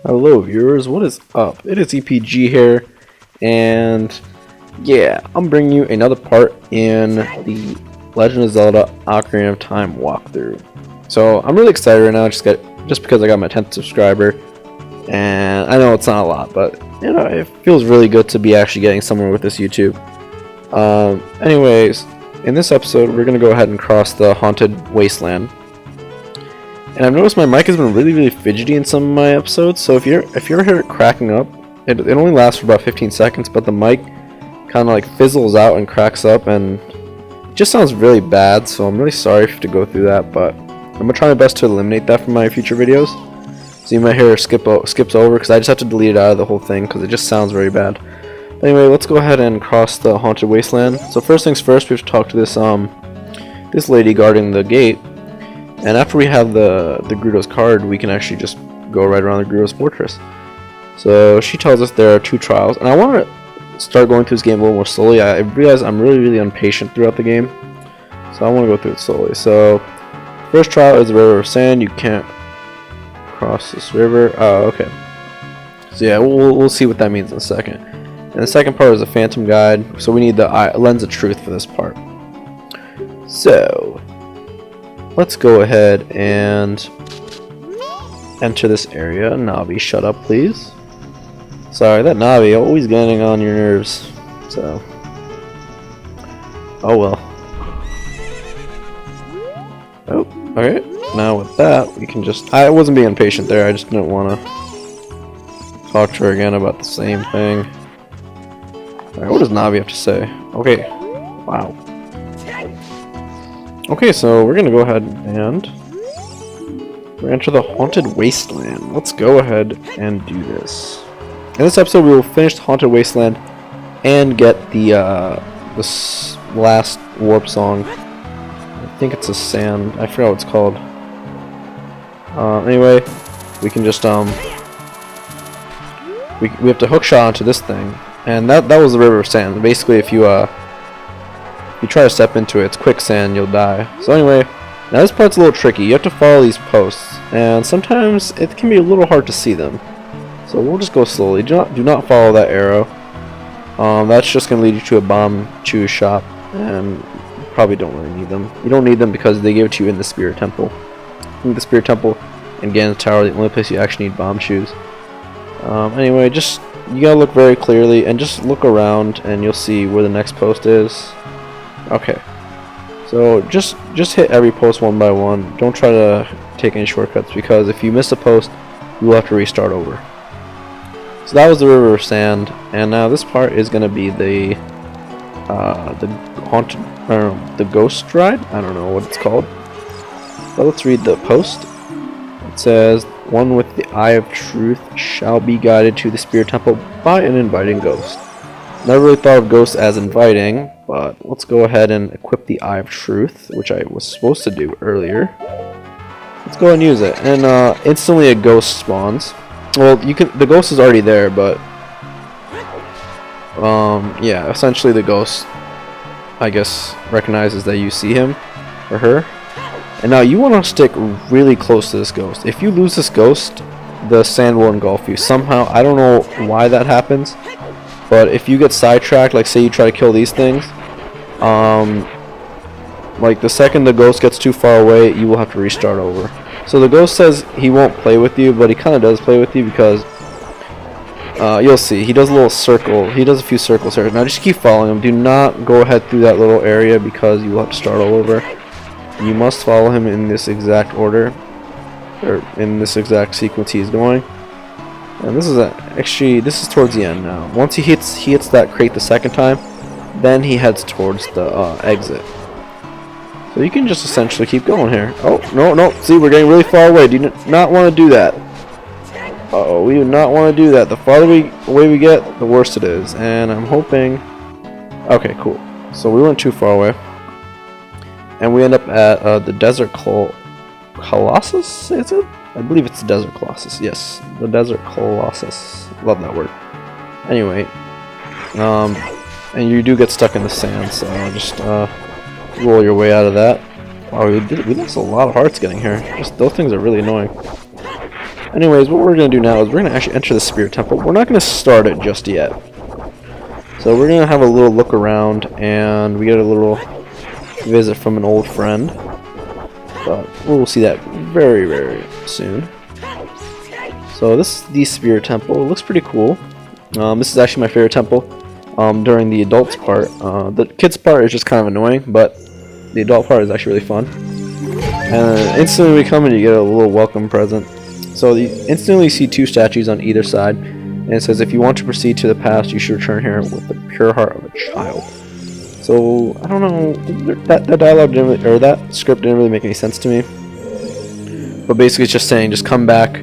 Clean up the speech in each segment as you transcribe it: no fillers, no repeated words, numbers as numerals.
Hello viewers, what is up? It is EPG here, and yeah, I'm bringing you another part in the Legend of Zelda Ocarina of Time walkthrough. So I'm really excited right now, just because I got my 10th subscriber, and I know it's not a lot, but you know, it feels really good to be actually getting somewhere with this YouTube. Anyways, in this episode, we're gonna go ahead and cross the haunted wasteland. And I've noticed my mic has been really fidgety in some of my episodes, so if you ever hear it cracking up, it only lasts for about 15 seconds, but the mic kind of like fizzles out and cracks up, and it just sounds really bad, so I'm really sorry to go through that, but I'm going to try my best to eliminate that from my future videos. So you might hear it skips over, because I just have to delete it out of the whole thing, because it just sounds very bad. But anyway, let's go ahead and cross the haunted wasteland. So first things first, we have to talk to this lady guarding the gate. And after we have the Gerudo's card, we can actually just go right around the Gerudo's fortress. So she tells us there are 2 trials, and I want to start going through this game a little more slowly. I realize I'm really impatient throughout the game, so I want to go through it slowly. So first trial is the River of Sand. You can't cross this river. Oh, okay. So yeah, we'll see what that means in a second. And the second part is the Phantom Guide. So we need the Lens of Truth for this part. So let's go ahead and enter this area. Navi, shut up, please. Sorry, that Navi always getting on your nerves. So, oh well. Oh, alright. Now with that, we can just... I wasn't being impatient there, I just didn't want to talk to her again about the same thing. Alright, what does Navi have to say? Okay. Wow. Okay, so we're gonna go ahead and enter the haunted wasteland. Let's go ahead and do this. In this episode, we will finish the haunted wasteland and get the last warp song. I think it's a sand. I forgot what it's called. Anyway, we can just we have to hook shot onto this thing, and that was the River of Sand. Basically, if you try to step into it, it's quicksand, you'll die. So anyway, now this part's a little tricky. You have to follow these posts, and sometimes it can be a little hard to see them. So we'll just go slowly. Do not follow that arrow. That's just going to lead you to a bomb choose shop, and you probably don't really need them. You don't need them because they give it to you in the Spirit Temple. In the Spirit Temple and Ganon's Tower, the only place you actually need bomb shoes. Anyway, you gotta look very clearly and just look around, and you'll see where the next post is. Okay, so just hit every post one by one. Don't try to take any shortcuts, because if you miss a post, you will have to restart over. So that was the River of Sand, and now this part is going to be the haunted, I don't know, the ghost ride? I don't know what it's called. But let's read the post. It says, "One with the Eye of Truth shall be guided to the Spirit Temple by an inviting ghost." Never really thought of ghosts as inviting, but let's go ahead and equip the Eye of Truth, which I was supposed to do earlier. Let's go and use it, and instantly a ghost spawns. Well, the ghost is already there, but yeah, essentially the ghost, I guess, recognizes that you see him or her. And now you want to stick really close to this ghost. If you lose this ghost, the sand will engulf you somehow. I don't know why that happens. But if you get sidetracked, like say you try to kill these things, like the second the ghost gets too far away, you will have to restart over. So the ghost says he won't play with you, but he kind of does play with you, because you'll see, he does a little circle. He does a few circles here. Now just keep following him. Do not go ahead through that little area, because you will have to start all over. You must follow him in this exact order, or in this exact sequence he's going. And this is towards the end now. Once he hits that crate the second time, then he heads towards the exit. So you can just essentially keep going here. Oh, no, see, we're getting really far away. Do not want to do that. Uh-oh, we do not want to do that. The farther away we get, the worse it is. And I'm hoping... Okay, cool. So we went too far away. And we end up at the Desert Colossus, is it? I believe it's the Desert Colossus. Yes, the Desert Colossus. Love that word. Anyway, and you do get stuck in the sand, so just roll your way out of that. Wow, we lost a lot of hearts getting here. Those things are really annoying. Anyways, what we're going to do now is we're going to actually enter the Spirit Temple. We're not going to start it just yet. So we're going to have a little look around, and we get a little visit from an old friend. But we'll see that very, very soon. So this is the Spirit Temple. It looks pretty cool. This is actually my favorite temple during the adults part. The kids part is just kind of annoying, but the adult part is actually really fun. And instantly we come and you get a little welcome present. So you instantly see two statues on either side, and it says if you want to proceed to the past, you should return here with the pure heart of a child. So I don't know, that dialogue didn't really, or that script didn't really make any sense to me. But basically it's just saying just come back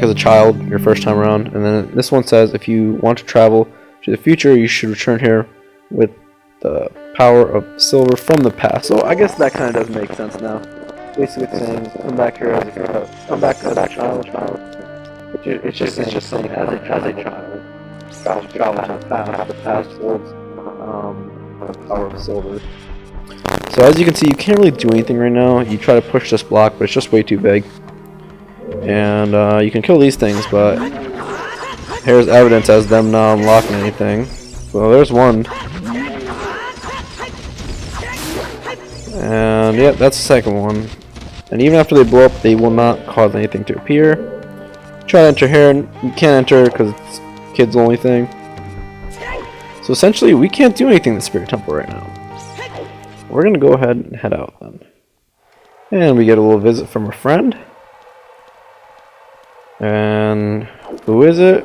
as a child your first time around. And then this one says if you want to travel to the future, you should return here with the power of silver from the past. So I guess that kind of does make sense now. Basically it's saying come back here as a child. It's just saying as a child travel to the past holds the power of silver. So as you can see, you can't really do anything right now. You try to push this block, but it's just way too big. And you can kill these things, but here's evidence as them not unlocking anything. So there's one. And yeah, that's the second one. And even after they blow up, they will not cause anything to appear. Try to enter here, and you can't enter because it's kids only thing. So essentially, we can't do anything in the Spirit Temple right now. We're gonna go ahead and head out then. And we get a little visit from a friend. And who is it?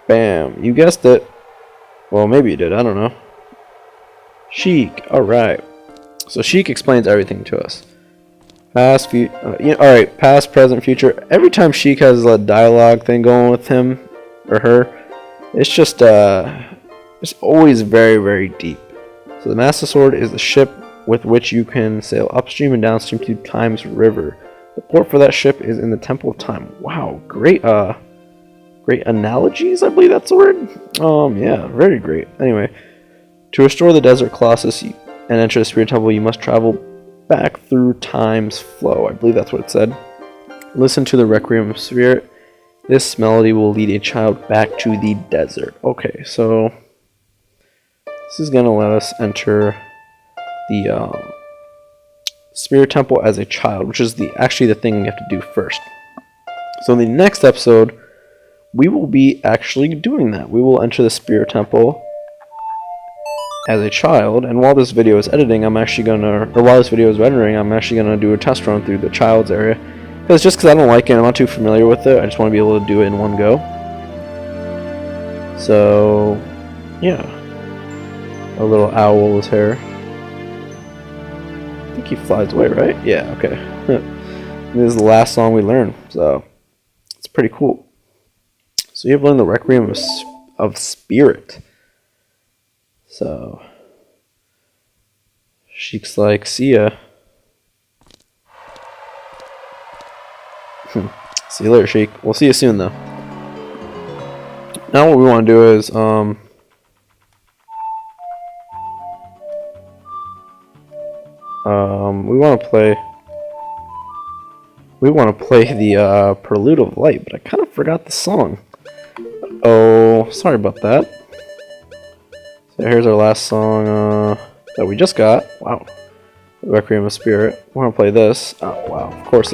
Bam, you guessed it. Well, maybe you did, I don't know. Sheik, alright. So Sheik explains everything to us. Past, alright, past, present, future. Every time Sheik has a dialogue thing going with him or her, it's just it's always very, very deep. So the Master Sword is the ship with which you can sail upstream and downstream to Time's River. The port for that ship is in the Temple of Time. Wow, great great analogies, I believe that's the word. Yeah, very great. Anyway, to restore the Desert Colossus and enter the Spirit Temple, you must travel back through time's flow. I believe that's what it said. Listen to the Requiem of Spirit. This melody will lead a child back to the desert. Okay, so this is going to let us enter the Spirit Temple as a child, which is actually the thing we have to do first. So in the next episode, we will be actually doing that. We will enter the Spirit Temple as a child, and while this video is editing, I'm actually gonna, or while this video is rendering, I'm actually gonna do a test run through the child's area. Because I don't like it, I'm not too familiar with it, I just want to be able to do it in one go. So, yeah. A little owl is here. I think he flies away, right? Yeah, okay. This is the last song we learn, so it's pretty cool. So you have learned the Requiem of Spirit. So, Sheik's like, see ya. See you later, Sheik. We'll see you soon, though. Now what we want to do is, we want to play the Prelude of Light, but I kind of forgot the song. Oh, sorry about that. So here's our last song that we just got. Wow. Requiem of Spirit. We're going to play this. Oh, wow. Of course.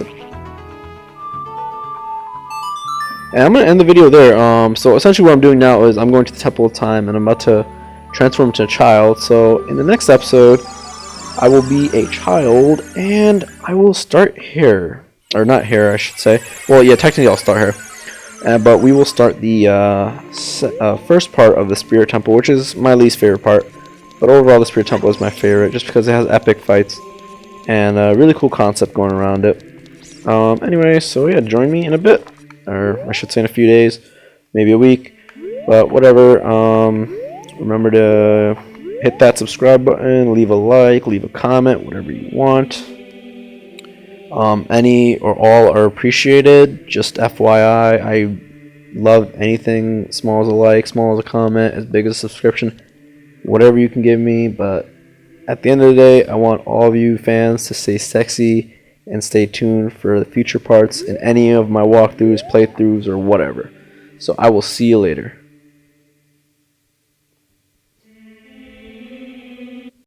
And I'm going to end the video there. So essentially what I'm doing now is I'm going to the Temple of Time and I'm about to transform into a child. So in the next episode, I will be a child and I will start here. Or not here, I should say. Well, yeah, technically I'll start here. But we will start the first part of the Spirit Temple, which is my least favorite part. But overall, the Spirit Temple is my favorite, just because it has epic fights and a really cool concept going around it. Anyway, so yeah, join me in a bit, or I should say in a few days, maybe a week. But whatever. Remember to hit that subscribe button, leave a like, leave a comment, whatever you want. Any or all are appreciated. Just FYI, I love anything small as a like, small as a comment, as big as a subscription, whatever you can give me. But at the end of the day, I want all of you fans to stay sexy and stay tuned for the future parts in any of my walkthroughs, playthroughs, or whatever. So I will see you later.